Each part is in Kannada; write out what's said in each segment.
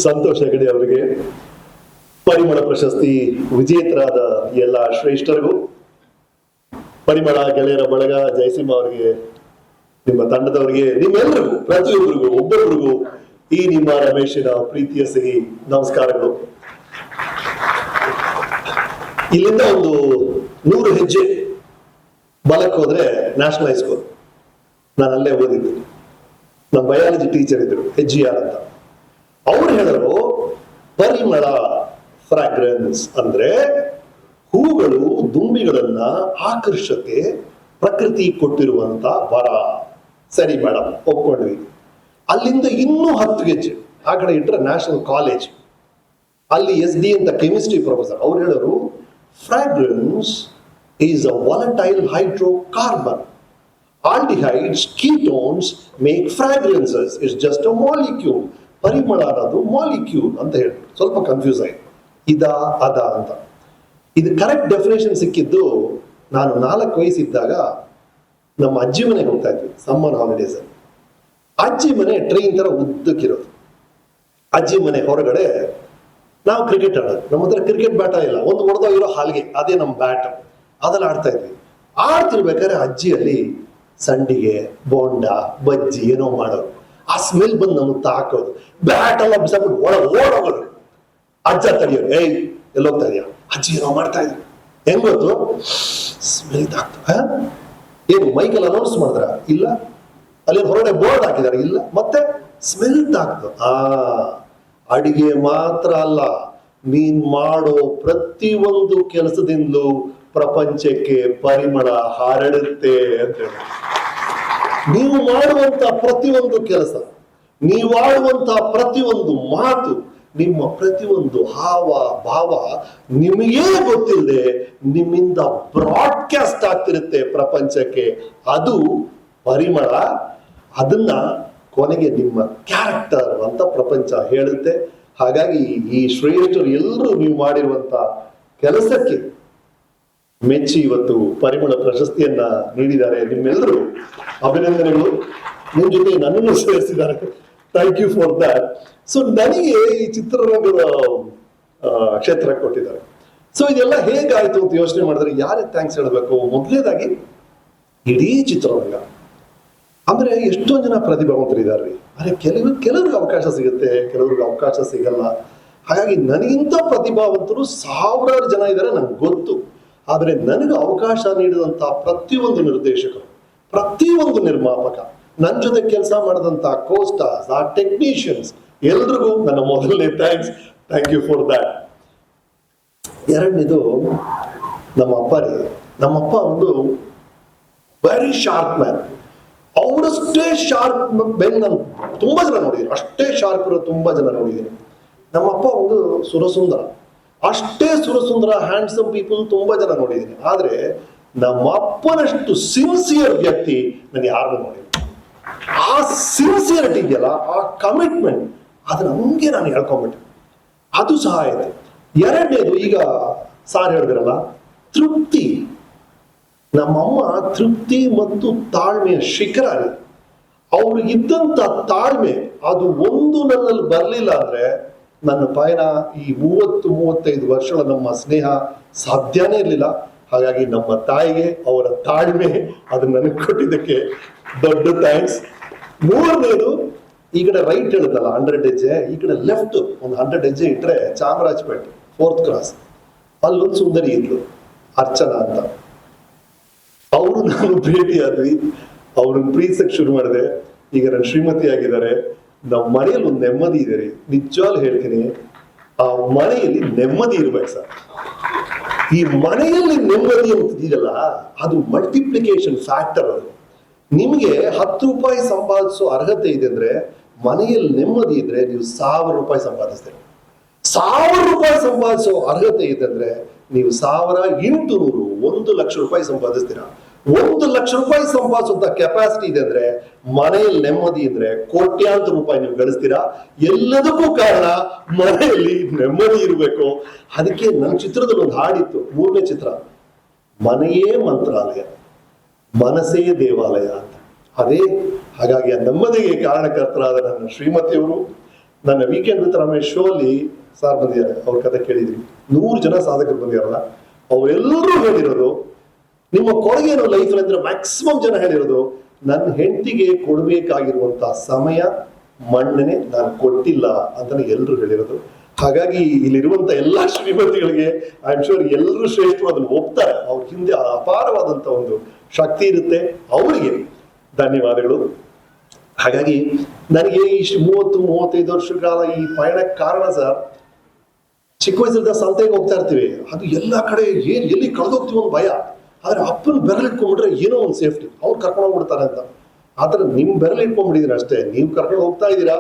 ಸಂತೋಷ್ ಹೆಗಡೆ ಅವರಿಗೆ, ಪರಿಮಳ ಪ್ರಶಸ್ತಿ ವಿಜೇತರಾದ ಎಲ್ಲ ಶ್ರೇಷ್ಠರಿಗೂ, ಪರಿಮಳ ಗೆಳೆಯರ ಬಳಗ ಜಯಸಿಂಹ ಅವರಿಗೆ, ನಿಮ್ಮ ತಂಡದವರಿಗೆ, ನಿಮ್ಮೆಲ್ಲರಿಗೂ, ಪ್ರತಿಯೊಬ್ಬರಿಗೂ ಒಬ್ಬೊಬ್ಬರಿಗೂ ಈ ನಿಮ್ಮ ರಮೇಶಿನ ಪ್ರೀತಿಯ ಸಿಹಿ ನಮಸ್ಕಾರಗಳು. ಇಲ್ಲಿಂದ ಒಂದು 100 ಹೆಜ್ಜೆ ಬಲಕ್ಕೆ ಹೋದ್ರೆ ನ್ಯಾಷನಲ್ ಹೈಸ್ಕೂಲ್, ನಾನು ಅಲ್ಲೇ ಓದಿದ್ದು. ನಮ್ಮ ಬಯಾಲಜಿ ಟೀಚರ್ ಇದ್ರು HGR ಅಂತ. ಅವ್ರು ಹೇಳಿದ್ರು ಪರಿಮಳ ಫ್ರಾಗ್ರೆನ್ಸ್ ಅಂದ್ರೆ ಹೂಗಳು ದುಂಬಿಗಳನ್ನ ಆಕರ್ಷತೆ ಪ್ರಕೃತಿ ಕೊಟ್ಟಿರುವಂತ ವರ. ಸರಿ ಮೇಡಮ್, ಒಪ್ಕೊಂಡ್ವಿ. ಅಲ್ಲಿಂದ ಇನ್ನೂ 10 ಹೆಜ್ಜೆ ಆ ಕಡೆ ಇಟ್ಟರೆ ನ್ಯಾಷನಲ್ ಕಾಲೇಜ್, ಅಲ್ಲಿ SD ಅಂತ ಕೆಮಿಸ್ಟ್ರಿ ಪ್ರೊಫೆಸರ್ ಅವ್ರು ಹೇಳೋರು fragrance is a volatile hydrocarbon. Aldehydes, ketones make fragrances. It's just a molecule. ಪರಿಮಳ ಅನ್ನೋದು ಮಾಲಿಕ್ಯೂಲ್ ಅಂತ ಹೇಳಿ ಸ್ವಲ್ಪ ಕನ್ಫ್ಯೂಸ್ ಆಯ್ತು. ಅದ ಅಂತ. ಇದು ಕರೆಕ್ಟ್ ಡೆಫಿನೇಷನ್ ಸಿಕ್ಕಿದ್ದು ನಾನು 4 ವಯಸ್ಸಿದ್ದಾಗ ನಮ್ಮ ಅಜ್ಜಿ ಮನೆಗೆ ಹೋಗ್ತಾ ಇದ್ವಿ ಸಮ್ಮರ್ ಹಾಲಿಡೇಸ್ ಅಲ್ಲಿ. ಅಜ್ಜಿ ಮನೆ ಟ್ರೈನ್ ತರ ಉದ್ದಕ್ಕಿರೋದು. ಅಜ್ಜಿ ಮನೆ ಹೊರಗಡೆ ನಾವು ಕ್ರಿಕೆಟ್ ಆಡೋದು. ನಮ್ಮ ಹತ್ರ ಕ್ರಿಕೆಟ್ ಬ್ಯಾಟ ಇಲ್ಲ, ಒಂದು ಹೊಡೆದೋಗಿರೋ ಹಾಲಿಗೆ, ಅದೇ ನಮ್ಮ ಬ್ಯಾಟ್, ಅದ್ರಲ್ಲಿ ಆಡ್ತಾ ಇದ್ವಿ. ಆಡ್ತಿರ್ಬೇಕಾದ್ರೆ ಅಜ್ಜಿಯಲ್ಲಿ ಸಂಡಿಗೆ, ಬೋಂಡ, ಬಜ್ಜಿ ಏನೋ ಮಾಡೋರು. ಆ ಸ್ಮೆಲ್ ಬಂದು ನಮಗೆ ತಾಕೋದು. ಬ್ಯಾಟ್ ಎಲ್ಲ ಬಿಸಾಕ್ಬಿಟ್ಟು ಓಡೋಗೋದು. ಅಜ್ಜ ತಡಿಯೋರು, ಏಯ್ ಎಲ್ಲೋಗ್ತಾ ಇದೆಯಾ, ಅಜ್ಜಿ ಏನೋ ಮಾಡ್ತಾ ಇದ್ರು. ಹೆಂಗ್ ಗೊತ್ತು? ಸ್ಮೆಲ್ ತಾಕ್ತು. ಏನು ಮೈಕಲ್ ಅನೌನ್ಸ್ ಮಾಡಿದ್ರ? ಇಲ್ಲ. ಅಲ್ಲಿ ಹೊರಗಡೆ ಬೋರ್ಡ್ ಹಾಕಿದಾರೆ? ಇಲ್ಲ. ಮತ್ತೆ ಸ್ಮೆಲ್ ತಾಕ್ತು. ಅಡಿಗೆ ಮಾತ್ರ ಅಲ್ಲ, ನೀನ್ ಮಾಡೋ ಪ್ರತಿಯೊಂದು ಕೆಲಸದಿಂದಲೂ ಪ್ರಪಂಚಕ್ಕೆ ಪರಿಮಳ ಹರಡುತ್ತೆ ಅಂತ ಹೇಳಿ. ನೀವು ಮಾಡುವಂತ ಪ್ರತಿಯೊಂದು ಕೆಲಸ, ನೀವಾಡುವಂತ ಪ್ರತಿಯೊಂದು ಮಾತು, ನಿಮ್ಮ ಪ್ರತಿಯೊಂದು ಹಾವ ಭಾವ ನಿಮಗೇ ಗೊತ್ತಿಲ್ಲದೆ ನಿಮ್ಮಿಂದ ಬ್ರಾಡ್ಕಾಸ್ಟ್ ಆಗ್ತಿರುತ್ತೆ ಪ್ರಪಂಚಕ್ಕೆ. ಅದು ಪರಿಮಳ. ಅದನ್ನ ಕೊನೆಗೆ ನಿಮ್ಮ ಕ್ಯಾರೆಕ್ಟರ್ ಅಂತ ಪ್ರಪಂಚ ಹೇಳುತ್ತೆ. ಹಾಗಾಗಿ ಈ ಶ್ರೇಷ್ಠರು ಎಲ್ಲರೂ ನೀವು ಮಾಡಿರುವಂತ ಕೆಲಸಕ್ಕೆ ಮೆಚ್ಚಿ ಇವತ್ತು ಪರಿಮಳ ಪ್ರಶಸ್ತಿಯನ್ನ ನೀಡಿದ್ದಾರೆ. ನಿಮ್ಮೆಲ್ಲರೂ ಅಭಿನಂದನೆಗಳು. ನಿಮ್ ಜೊತೆ ನನ್ನನ್ನು ಸೇರಿಸಿದ್ದಾರೆ. Thank you for that. So ನನಗೆ ಈ ಚಿತ್ರರಂಗದ ಕ್ಷೇತ್ರ ಕೊಟ್ಟಿದ್ದಾರೆ. ಸೊ ಇದೆಲ್ಲ ಹೇಗಾಯ್ತು ಅಂತ ಯೋಚನೆ ಮಾಡಿದ್ರೆ ಯಾರಿಗೆ ಥ್ಯಾಂಕ್ಸ್ ಹೇಳಬೇಕು? ಮೊದಲನೇದಾಗಿ ಇಡೀ ಚಿತ್ರರಂಗ. ಅಂದ್ರೆ ಎಷ್ಟೊಂದು ಜನ ಪ್ರತಿಭಾವಂತರಿದ್ದಾರೆ. ಆದ್ರೆ ಕೆಲವ್ರಿಗೆ ಅವಕಾಶ ಸಿಗುತ್ತೆ, ಕೆಲವ್ರಿಗೆ ಅವಕಾಶ ಸಿಗಲ್ಲ. ಹಾಗಾಗಿ ನನಗಿಂತ ಪ್ರತಿಭಾವಂತರು ಸಾವಿರಾರು ಜನ ಇದ್ದಾರೆ, ನಂಗೆ ಗೊತ್ತು. ಆದ್ರೆ ನನಗೆ ಅವಕಾಶ ನೀಡಿದಂತ ಪ್ರತಿಯೊಂದು ನಿರ್ದೇಶಕರು, ಪ್ರತಿಯೊಂದು ನಿರ್ಮಾಪಕ, ನನ್ನ ಜೊತೆ ಕೆಲಸ ಮಾಡಿದಂತ ಕೋಸ್ಟಾರ್ಸ್, ಆ ಟೆಕ್ನಿಷಿಯನ್ಸ್ ಎಲ್ರಿಗೂ ನನ್ನ ಮೊದಲನೇ thanks. Thank you for that. ಎರಡನೇದು ನಮ್ಮ ಅಪ್ಪ ರೀ. ನಮ್ಮಪ್ಪ ಒಂದು ವೆರಿ ಶಾರ್ಪ್ ಮ್ಯಾನ್. ಅವರಷ್ಟೇ ಶಾರ್ಪ್ ಬೆನ್ ನಾನು ತುಂಬಾ ಜನ ನೋಡಿದ್ದೀನಿ, ಅಷ್ಟೇ ಶಾರ್ಪ್ ಇರೋ ತುಂಬಾ ಜನ ನೋಡಿದ್ದೀನಿ. ನಮ್ಮಪ್ಪ ಒಂದು ಸುರಸುಂದರ, ಅಷ್ಟೇ ಸುರಸುಂದರ ಹ್ಯಾಂಡ್ಸಮ್ ಪೀಪಲ್ ತುಂಬಾ ಜನ ನೋಡಿದ್ದೀನಿ. ಆದ್ರೆ ನಮ್ಮ ಅಪ್ಪನಷ್ಟು ಸಿನ್ಸಿಯರ್ ವ್ಯಕ್ತಿ ನಾನು ಯಾರನ್ನೂ ನೋಡಿಲ್ಲ. ಆ ಸಿನ್ಸಿಯರಿಟಿ ಇದೆಯಲ್ಲ, ಆ ಕಮಿಟ್ಮೆಂಟ್, ಅದನ್ನ ಹಂಗೆ ನಾನು ಹೇಳ್ಕೊಂಡ್ಬಿಟ್ಟೆ. ಅದು ಸಹ ಆಯ್ತು. ಎರಡನೇದು, ಈಗ ಸಾರ್ ಹೇಳಿದ್ರಲ್ಲ, ತೃಪ್ತಿ. ನಮ್ಮಮ್ಮ ತೃಪ್ತಿ ಮತ್ತು ತಾಳ್ಮೆಯ ಶಿಖರ. ಅವ್ರು ಇದ್ದಂತ ತಾಳ್ಮೆ ಅದು ಒಂದು ನನ್ನಲ್ಲಿ ಬರ್ಲಿಲ್ಲ ಅಂದ್ರೆ ನನ್ನ ಪಯಣ ಈ 30-35 ವರ್ಷಗಳ ನಮ್ಮ ಸ್ನೇಹ ಸಾಧ್ಯನೇ ಇರಲಿಲ್ಲ. ಹಾಗಾಗಿ ನಮ್ಮ ತಾಯಿಗೆ ಅವರ ತಾಳ್ಮೆ ಅದನ್ನ ನನಗೆ ಕೊಟ್ಟಿದ್ದಕ್ಕೆ ದೊಡ್ಡ ಥ್ಯಾಂಕ್ಸ್. ಮೂರನೇದು, ಈ ಕಡೆ ರೈಟ್ ಹೇಳುತ್ತಲ್ಲ 100 ಹೆಜ್ಜೆ, ಈ ಕಡೆ ಲೆಫ್ಟ್ ಒಂದು 100 ಹೆಜ್ಜೆ ಇಟ್ರೆ ಚಾಮರಾಜಪೇಟೆ 4th ಕ್ರಾಸ್, ಅಲ್ಲೊಂದು ಸುಂದರಿ ಇದ್ಲು, ಅರ್ಚನಾ ಅಂತ. ಅವರು ನಾನು ಭೇಟಿಯಾದ್ವಿ, ಅವ್ರನ್ನ ಪ್ರೀತಿಸಕ್ ಶುರು ಮಾಡಿದೆ. ಈಗ ನನ್ನ ಶ್ರೀಮತಿ ಆಗಿದ್ದಾರೆ. ನಮ್ಮ ಮನೆಯಲ್ಲಿ ಒಂದು ನೆಮ್ಮದಿ ಇದೆ ರೀ. ನಿಜವಾಗ್ಲೂ ಹೇಳ್ತೀನಿ, ಆ ಮನೆಯಲ್ಲಿ ನೆಮ್ಮದಿ ಇರ್ಬೇಕು ಸರ್. ಈ ಮನೆಯಲ್ಲಿ ನೆಮ್ಮದಿ ಅಂತಿದೆಯಲ್ಲ, ಅದು ಮಲ್ಟಿಪ್ಲಿಕೇಶನ್ ಫ್ಯಾಕ್ಟರ್. ಅದು ನಿಮಗೆ 10 ರೂಪಾಯಿ ಸಂಪಾದಿಸೋ ಅರ್ಹತೆ ಇದೆ ಅಂದ್ರೆ, ಮನೆಯಲ್ಲಿ ನೆಮ್ಮದಿ ಇದ್ರೆ ನೀವು 1000 ರೂಪಾಯಿ ಸಂಪಾದಿಸ್ತೀರ. 1000 ರೂಪಾಯಿ ಸಂಪಾದಿಸೋ ಅರ್ಹತೆ ಇದೆ ಅಂದ್ರೆ ನೀವು 1800, 1 ಲಕ್ಷ ರೂಪಾಯಿ ಸಂಪಾದಿಸ್ತೀರಾ. 1 ಲಕ್ಷ ರೂಪಾಯಿ ಸಂಪಾದಿಸುವಂತ ಕೆಪಾಸಿಟಿ ಇದೆ ಅಂದ್ರೆ, ಮನೆಯಲ್ಲಿ ನೆಮ್ಮದಿ ಇದ್ರೆ ಕೋಟ್ಯಾಂತರ ರೂಪಾಯಿ ನೀವು ಗಳಿಸ್ತೀರಾ. ಎಲ್ಲದಕ್ಕೂ ಕಾರಣ ಮನೆಯಲ್ಲಿ ನೆಮ್ಮದಿ ಇರಬೇಕು. ಅದಕ್ಕೆ ನನ್ನ ಚಿತ್ರದಲ್ಲಿ ಒಂದು ಹಾಡಿತ್ತು, 3ನೇ ಚಿತ್ರ, ಮನೆಯೇ ಮಂತ್ರಾಲಯ, ಮನಸ್ಸೇ ದೇವಾಲಯ ಅಂತ. ಅದೇ ಹಾಗಾಗಿ ಆ ನೆಮ್ಮದಿಗೆ ಕಾರಣಕರ್ತರಾದ ನನ್ನ ಶ್ರೀಮತಿಯವರು, ನನ್ನ ವೀಕೆಂಡ್ ವಿತ್ ರಮೇಶ್ ಶೋ ಅಲ್ಲಿ ಸಾರ್ ಬಂದಿದ್ದಾರೆ, ಅವ್ರ ಕತೆ ಕೇಳಿದ್ರಿ. 100 ಜನ ಸಾಧಕರು ಬಂದಿರಲ್ಲ, ಅವರೆಲ್ಲರೂ ಹೇಳಿರೋದು ನಿಮ್ಮ ಕೊಡುಗೆನು ಲೈಫ್ ಅಂದ್ರೆ ಮ್ಯಾಕ್ಸಿಮಮ್ ಜನ ಹೇಳಿರೋದು, ನನ್ನ ಹೆಂಡತಿಗೆ ಕೊಡ್ಬೇಕಾಗಿರುವಂತ ಸಮಯ ಮಣ್ಣನೆ ನಾನು ಕೊಟ್ಟಿಲ್ಲ ಅಂತಾನೆ ಎಲ್ಲರೂ ಹೇಳಿರೋದು. ಹಾಗಾಗಿ ಇಲ್ಲಿರುವಂತ ಎಲ್ಲಾ ಶ್ರೀಮತಿಗಳಿಗೆ ಐ ಆಮ್ ಶೂರ್ ಎಲ್ಲರೂ ಶ್ರೇಷ್ಠರು ಅದನ್ನು ಒಪ್ತಾರೆ. ಅವ್ರ ಹಿಂದೆ ಅಪಾರವಾದಂತ ಒಂದು ಶಕ್ತಿ ಇರುತ್ತೆ, ಅವರಿಗೆ ಧನ್ಯವಾದಗಳು. ಹಾಗಾಗಿ ನನಗೆ ಇಷ್ಟು 30-35 ವರ್ಷ ಕಾಲ ಈ ಪಯಣಕ್ಕೆ ಕಾರಣ ಸರ್, ಚಿಕ್ಕ ವಯಸ್ಸಿಂದ ಸಂತೆಗೆ ಹೋಗ್ತಾ ಇರ್ತೀವಿ, ಅದು ಎಲ್ಲಾ ಕಡೆ ಎಲ್ಲಿ ಕಳೆದೋಗ್ತೀವಿ ಒಂದು ಭಯ. ಆದ್ರೆ ಅಪ್ಪನ ಬೆರಳಿಟ್ಕೊಂಡ್ಬಿಟ್ರೆ ಏನೋ ಒಂದು ಸೇಫ್ಟಿ, ಅವ್ರು ಕರ್ಕೊಂಡು ಹೋಗ್ಬಿಡ್ತಾರೆ ಅಂತ. ಆತರ ನಿಮ್ ಬೆರಳು ಇಟ್ಕೊಂಡ್ಬಿಟ್ಟಿದೀರ ಅಷ್ಟೇ, ನೀವು ಕರ್ಕೊಂಡು ಹೋಗ್ತಾ ಇದ್ದೀರಾ.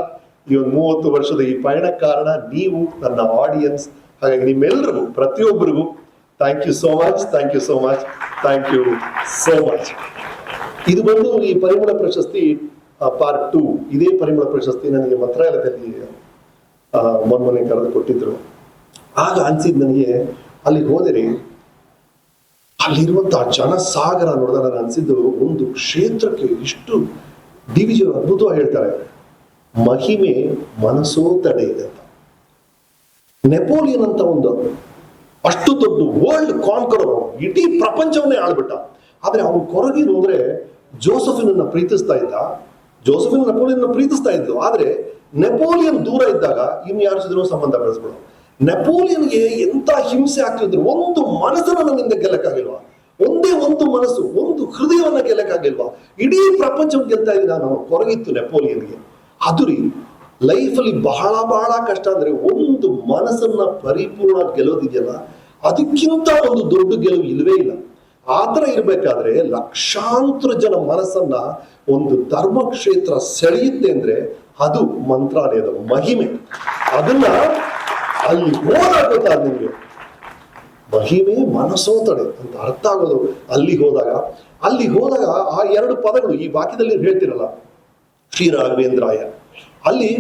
ಈ ಒಂದು 30 ವರ್ಷದ ಈ ಪಯಣಕ್ಕೆ ಕಾರಣ ನೀವು, ನನ್ನ ಆಡಿಯನ್ಸ್. ಹಾಗಾಗಿ ನಿಮ್ಮೆಲ್ಲರಿಗೂ, ಪ್ರತಿಯೊಬ್ಬರಿಗೂ thank you so much, thank you so much, thank you so much. ಇದು ಬಂದು ಈ ಪರಿಮಳ ಪ್ರಶಸ್ತಿ ಪಾರ್ಟ್ 2. ಇದೇ ಪರಿಮಳ ಪ್ರಶಸ್ತಿ ನನಗೆ ಮಂತ್ರಾಲಯದಲ್ಲಿ ಮೊನ್ನೆ ಕರೆದು ಕೊಟ್ಟಿದ್ರು. ಆಗ ಅನ್ಸಿದ್ ನನಗೆ, ಅಲ್ಲಿ ಹೋದರೆ ಅಲ್ಲಿರುವಂತಹ ಜನಸಾಗರ ನೋಡಿದಾಗ ನಾನು ಅನ್ಸಿದ್ದು, ಒಂದು ಕ್ಷೇತ್ರಕ್ಕೆ ಇಷ್ಟು ಡಿ.ವಿ.ಜಿ ಅದ್ಭುತವಾಗಿ ಹೇಳ್ತಾರೆ, ಮಹಿಮೆ ಮನಸೋ ತಡೆ ಅಂತ. ನೆಪೋಲಿಯನ್ ಅಂತ ಒಂದು ಅಷ್ಟು ದೊಡ್ಡ ವರ್ಲ್ಡ್ ಕಾನ್ಕರರ್, ಇಡೀ ಪ್ರಪಂಚವನ್ನೇ ಆಳ್ಬಿಟ್ಟ. ಆದ್ರೆ ಅವನ ಕೊರಗೇನು ಅಂದ್ರೆ ಜೋಸಫಿನನ್ನ ಪ್ರೀತಿಸ್ತಾ ಇದ್ದ, ಜೋಸಫಿನ್ ನೆಪೋಲಿಯನ್ ಪ್ರೀತಿಸ್ತಾ ಇದ್ದು. ಆದ್ರೆ ನೆಪೋಲಿಯನ್ ದೂರ ಇದ್ದಾಗ ಇನ್ನು ಯಾರ ಜೊತೆ ಸಂಬಂಧ ಬೆಳೆಸ್ಬಿಡೋ. ನೆಪೋಲಿಯನ್ಗೆ ಎಂತ ಹಿಂಸೆ ಆಗ್ತಿದ್ರು, ಒಂದು ಮನಸ್ಸನ್ನ ನನ್ನಿಂದ ಗೆಲ್ಲಕ್ಕಾಗಿಲ್ವಾ, ಒಂದೇ ಒಂದು ಮನಸ್ಸು, ಒಂದು ಹೃದಯವನ್ನ ಗೆಲ್ಲಕ್ಕಾಗಿಲ್ವಾ, ಇಡೀ ಪ್ರಪಂಚವನ್ನು ಗೆಲ್ತಾ ಇದ್ದೀನಿ ನಾನು. ಕೊರಗಿತ್ತು ನೆಪೋಲಿಯನ್ಗೆ. ಅದು ರೀ ಲೈಫಲ್ಲಿ ಬಹಳ ಬಹಳ ಕಷ್ಟ. ಅಂದ್ರೆ ಒಂದು ಮನಸ್ಸನ್ನ ಪರಿಪೂರ್ಣ ಗೆಲ್ಲೋದಿದೆಯಲ್ಲ, ಅದಕ್ಕಿಂತ ಒಂದು ದೊಡ್ಡ ಗೆಲುವು ಇಲ್ವೇ ಇಲ್ಲ. ಆತರ ಇರ್ಬೇಕಾದ್ರೆ ಲಕ್ಷಾಂತರ ಜನ ಮನಸ್ಸನ್ನ ಒಂದು ಧರ್ಮಕ್ಷೇತ್ರ ಸೆಳೆಯುತ್ತೆ ಅಂದ್ರೆ ಅದು ಮಂತ್ರಾಲಯದ ಮಹಿಮೆ. ಅದನ್ನ ಅಲ್ಲಿ ಹೋದಾಗ ಗೊತ್ತಾದ ನಿಮ್ಗೆ, ಮಹಿಮೆ ಮನಸೋತಡೆ ಅಂತ ಅರ್ಥ ಆಗೋದು ಅಲ್ಲಿ ಹೋದಾಗ. ಆ 2 ಪದಗಳು ಈ ವಾಕ್ಯದಲ್ಲಿ ಹೇಳ್ತಿರಲ್ಲ, ಶ್ರೀ ರಾಘವೇಂದ್ರಾಯ, ಅಲ್ಲಿ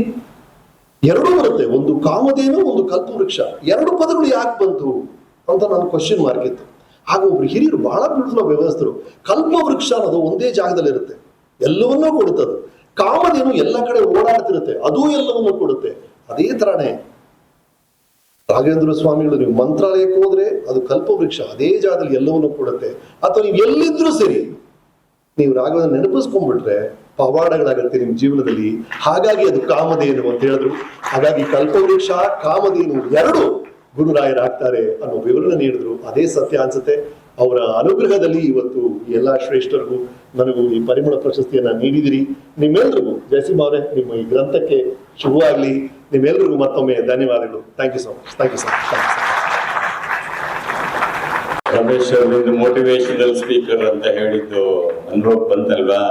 2 ಬರುತ್ತೆ, ಒಂದು ಕಾಮಧೇನು, ಒಂದು ಕಲ್ಪವೃಕ್ಷ. 2 ಪದಗಳು ಯಾಕೆ ಬಂತು ಅಂತ ನಾನು ಕ್ವಶನ್ ಮಾರ್ಕ್ ಇತ್ತು. ಆಗ ಒಬ್ರು ಹಿರಿಯರು ಬಹಳ ಬ್ಯೂಟಿಫುಲ್ ವ್ಯವಸ್ಥರು, ಕಲ್ಪವೃಕ್ಷ ಅನ್ನೋದು ಒಂದೇ ಜಾಗದಲ್ಲಿ ಇರುತ್ತೆ, ಎಲ್ಲವನ್ನೂ ಕೊಡುತ್ತದು. ಕಾಮಧೇನು ಎಲ್ಲ ಕಡೆ ಓಡಾಡ್ತಿರುತ್ತೆ, ಅದು ಎಲ್ಲವನ್ನೂ ಕೊಡುತ್ತೆ. ಅದೇ ತರಾನೇ ರಾಘವೇಂದ್ರ ಸ್ವಾಮಿಗಳು, ನೀವು ಮಂತ್ರಾಲಯಕ್ಕೆ ಹೋದ್ರೆ ಅದು ಕಲ್ಪವೃಕ್ಷ, ಅದೇ ಜಾಗದಲ್ಲಿ ಎಲ್ಲವನ್ನೂ ಕೊಡುತ್ತೆ. ಅಥವಾ ನೀವು ಎಲ್ಲಿದ್ರೂ ಸರಿ, ನೀವು ರಾಘವೇಂದ್ರ ನೆನಪಿಸ್ಕೊಂಡ್ಬಿಟ್ರೆ ಪವಾಡಗಳಾಗತ್ತೆ ನಿಮ್ ಜೀವನದಲ್ಲಿ. ಹಾಗಾಗಿ ಅದು ಕಾಮಧೇನು ಅಂತ ಹೇಳಿದ್ರು. ಹಾಗಾಗಿ ಕಲ್ಪವೃಕ್ಷ, ಕಾಮಧೇನು 2 ಗುರುರಾಯರಾಗ್ತಾರೆ ಅನ್ನೋ ವಿವರಣೆ ನೀಡಿದ್ರು. ಅದೇ ಸತ್ಯ ಅನ್ಸುತ್ತೆ. ಅವರ ಅನುಗ್ರಹದಲ್ಲಿ ಇವತ್ತು ಎಲ್ಲಾ ಶ್ರೇಷ್ಠರಿಗೂ ನನಗೂ ಈ ಪರಿಮಳ ಪ್ರಶಸ್ತಿಯನ್ನ ನೀಡಿದಿರಿ. ನಿಮ್ಮೆಲ್ರಿಗೂ ಜಯಸಿಂಹ ಅವರೇ, ನಿಮ್ಮ ಈ ಗ್ರಂಥಕ್ಕೆ ಶುಭವಾಗ್ಲಿ. ನಿಮ್ಮೆಲ್ರಿಗೂ ಮತ್ತೊಮ್ಮೆ ಧನ್ಯವಾದಗಳು. Thank you so much, thank you so much, thank you so much. Ramesh ಅವರಿಂದ ಮೋಟಿವೇಶನಲ್ ಸ್ಪೀಕರ್ ಅಂತ ಹೇಳಿದ್ದು ಅನುಭವ ಬಂತಲ್ವಾ?